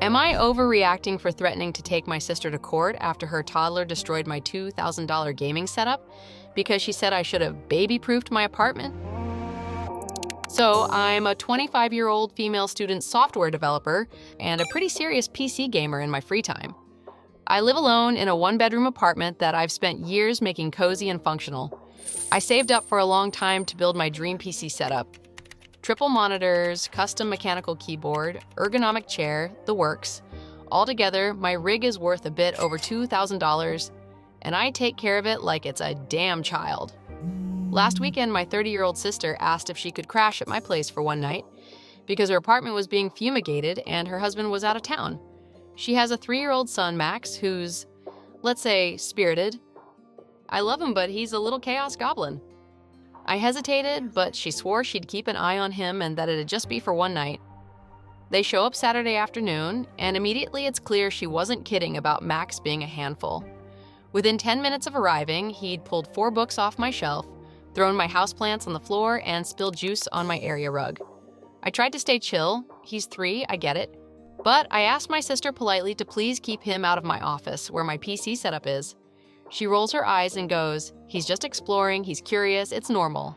Am I overreacting for threatening to take my sister to court after her toddler destroyed my $2,000 gaming setup because she said I should have baby-proofed my apartment? So, I'm a 25-year-old female student software developer and a pretty serious PC gamer in my free time. I live alone in a one-bedroom apartment that I've spent years making cozy and functional. I saved up for a long time to build my dream PC setup. Triple monitors, custom mechanical keyboard, ergonomic chair, the works. Altogether, my rig is worth a bit over $2,000, and I take care of it like it's a damn child. Last weekend, my 30-year-old sister asked if she could crash at my place for one night because her apartment was being fumigated and her husband was out of town. She has a 3-year-old son, Max, who's, let's say, spirited. I love him, but he's a little chaos goblin. I hesitated, but she swore she'd keep an eye on him and that it'd just be for one night. They show up Saturday afternoon, and immediately it's clear she wasn't kidding about Max being a handful. Within 10 minutes of arriving, he'd pulled 4 books off my shelf, thrown my houseplants on the floor, and spilled juice on my area rug. I tried to stay chill. He's 3, I get it. But I asked my sister politely to please keep him out of my office, where my PC setup is. She rolls her eyes and goes, "He's just exploring, he's curious, it's normal."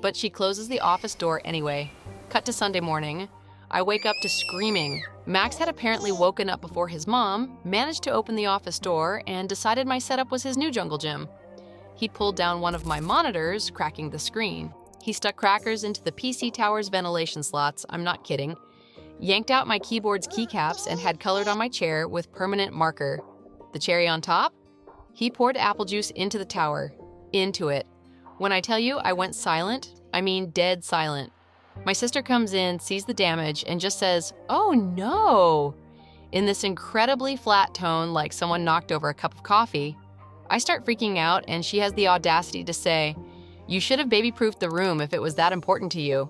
But she closes the office door anyway. Cut to Sunday morning. I wake up to screaming. Max had apparently woken up before his mom, managed to open the office door, and decided my setup was his new jungle gym. He pulled down one of my monitors, cracking the screen. He stuck crackers into the PC tower's ventilation slots, I'm not kidding, yanked out my keyboard's keycaps and had colored on my chair with permanent marker. The cherry on top? He poured apple juice into the tower. Into it. When I tell you I went silent, I mean dead silent. My sister comes in, sees the damage, and just says, "Oh no!" in this incredibly flat tone like someone knocked over a cup of coffee. I start freaking out, and she has the audacity to say, "You should have baby-proofed the room if it was that important to you."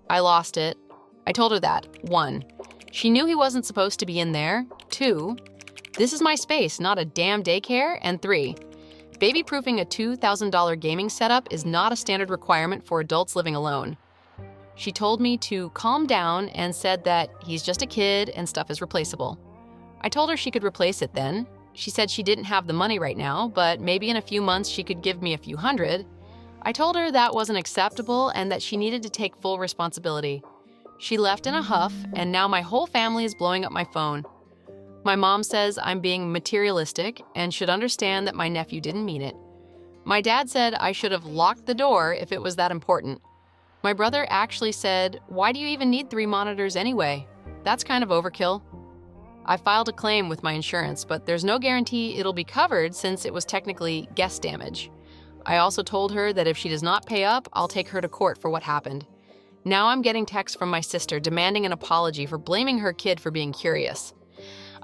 I lost it. I told her that. 1. She knew he wasn't supposed to be in there. 2. This is my space, not a damn daycare. And 3. Baby-proofing a $2,000 gaming setup is not a standard requirement for adults living alone. She told me to calm down and said that he's just a kid and stuff is replaceable. I told her she could replace it then. She said she didn't have the money right now, but maybe in a few months she could give me a few hundred. I told her that wasn't acceptable and that she needed to take full responsibility. She left in a huff, and now my whole family is blowing up my phone. My mom says I'm being materialistic and should understand that my nephew didn't mean it. My dad said I should have locked the door if it was that important. My brother actually said, "Why do you even need 3 monitors anyway? That's kind of overkill." I filed a claim with my insurance, but there's no guarantee it'll be covered since it was technically guest damage. I also told her that if she does not pay up, I'll take her to court for what happened. Now I'm getting texts from my sister demanding an apology for blaming her kid for being curious.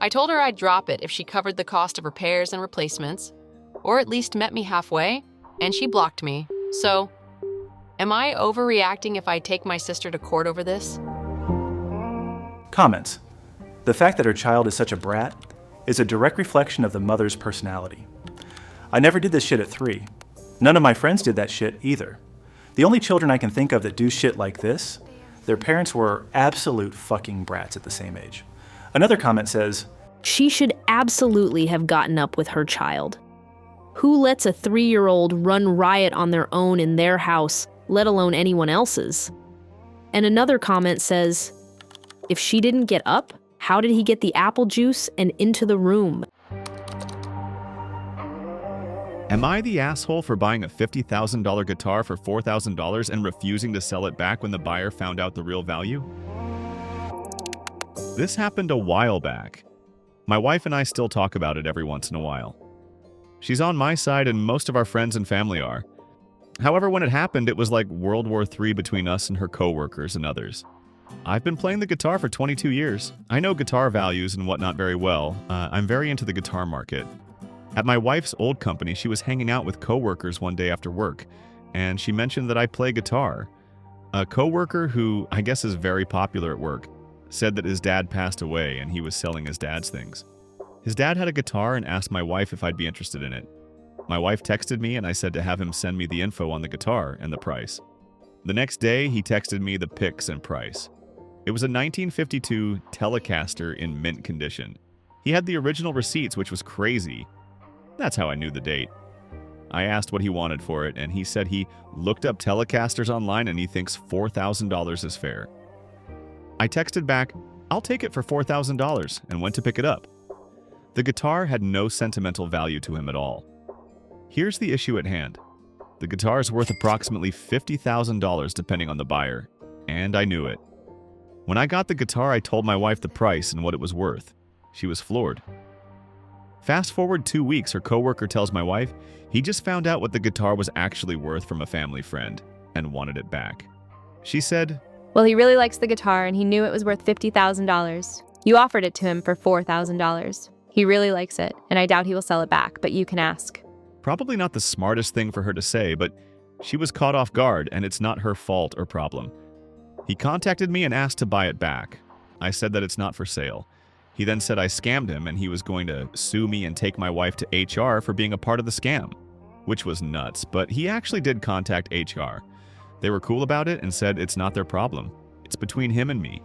I told her I'd drop it if she covered the cost of repairs and replacements, or at least met me halfway, and she blocked me. So, am I overreacting if I take my sister to court over this? Comments. The fact that her child is such a brat is a direct reflection of the mother's personality. I never did this shit at 3. None of my friends did that shit either. The only children I can think of that do shit like this, their parents were absolute fucking brats at the same age. Another comment says, "She should absolutely have gotten up with her child. Who lets a 3-year-old run riot on their own in their house, let alone anyone else's?" And another comment says, "If she didn't get up, how did he get the apple juice and into the room?" Am I the asshole for buying a $50,000 guitar for $4,000 and refusing to sell it back when the buyer found out the real value? This happened a while back. My wife and I still talk about it every once in a while. She's on my side and most of our friends and family are. However, when it happened, it was like World War III between us and her coworkers and others. I've been playing the guitar for 22 years. I know guitar values and whatnot very well. I'm very into the guitar market. At my wife's old company, she was hanging out with coworkers one day after work, and she mentioned that I play guitar. A coworker who I guess is very popular at work said that his dad passed away and he was selling his dad's things. His dad had a guitar and asked my wife if I'd be interested in it. My wife texted me and I said to have him send me the info on the guitar and the price. The next day, he texted me the pics and price. It was a 1952 Telecaster in mint condition. He had the original receipts, which was crazy. That's how I knew the date. I asked what he wanted for it, and he said he looked up Telecasters online and he thinks $4,000 is fair. I texted back, "I'll take it for $4,000," and went to pick it up. The guitar had no sentimental value to him at all. Here's the issue at hand. The guitar is worth approximately $50,000 depending on the buyer, and I knew it. When I got the guitar, I told my wife the price and what it was worth. She was floored. Fast forward 2 weeks, her coworker tells my wife he just found out what the guitar was actually worth from a family friend and wanted it back. She said, "Well, he really likes the guitar and he knew it was worth $50,000. You offered it to him for $4,000. He really likes it, and I doubt he will sell it back, but you can ask." Probably not the smartest thing for her to say, but she was caught off guard and it's not her fault or problem. He contacted me and asked to buy it back. I said that it's not for sale. He then said I scammed him and he was going to sue me and take my wife to HR for being a part of the scam, which was nuts, but he actually did contact HR. They were cool about it and said it's not their problem. It's between him and me.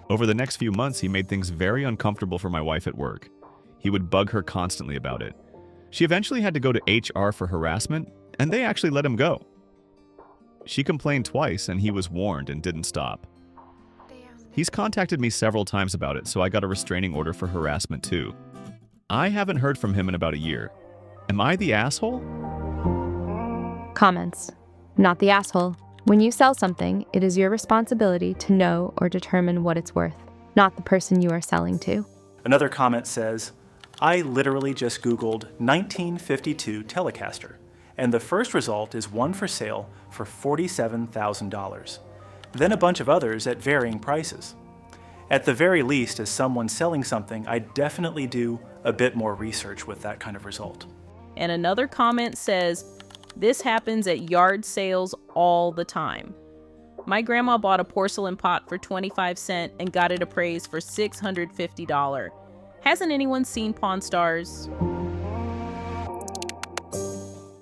Over the next few months, he made things very uncomfortable for my wife at work. He would bug her constantly about it. She eventually had to go to HR for harassment, and they actually let him go. She complained twice, and he was warned and didn't stop. He's contacted me several times about it, so I got a restraining order for harassment too. I haven't heard from him in about a year. Am I the asshole? Comments. Not the asshole. When you sell something, it is your responsibility to know or determine what it's worth, not the person you are selling to. Another comment says, "I literally just Googled 1952 Telecaster, and the first result is one for sale for $47,000. Then a bunch of others at varying prices. At the very least, as someone selling something, I definitely do a bit more research with that kind of result." And another comment says, "This happens at yard sales all the time. My grandma bought a porcelain pot for 25 cents and got it appraised for $650. Hasn't anyone seen Pawn Stars?"